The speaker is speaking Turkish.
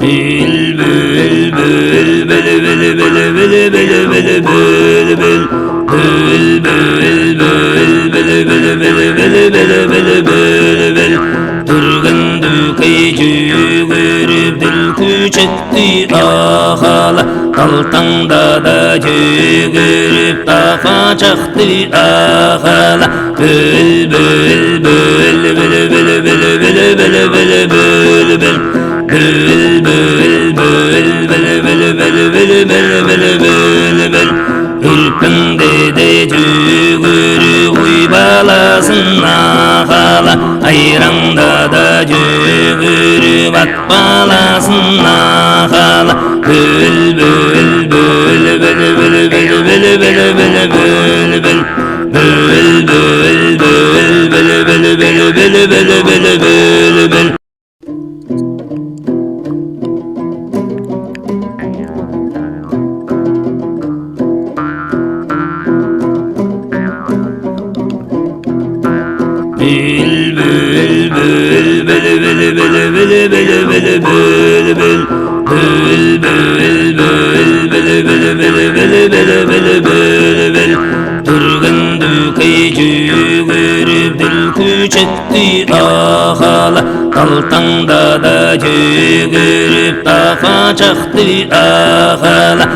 Bülbül bül bül bül bül bül bül bül bül bül Bülbül bül bül bül bül bül bül bül bül bül Durgun dükeycü görüp dil küçüktü ahala Daltanda da görüp dafa çıktı ahala Bülbül bül bül bül bül bül bül bül bül bül Bül bül bül bül bül bül bül bül bül bül bül Ürkünde de cügürü uy balasın ahala Ayranda da cügürü bak balasın ahala Bül bül bül bül bül bül bül bül bül bül bül Bül bül bül bül bül bül bül bül bül bül Bülbül bül bül bül bül bül bül bül bül bül Bülbül bül bül bül bül bül bül bül bül bül Durgun dükeycü görüp dil küçüktü ahala Daltanda da görüp dafa çıktı ahala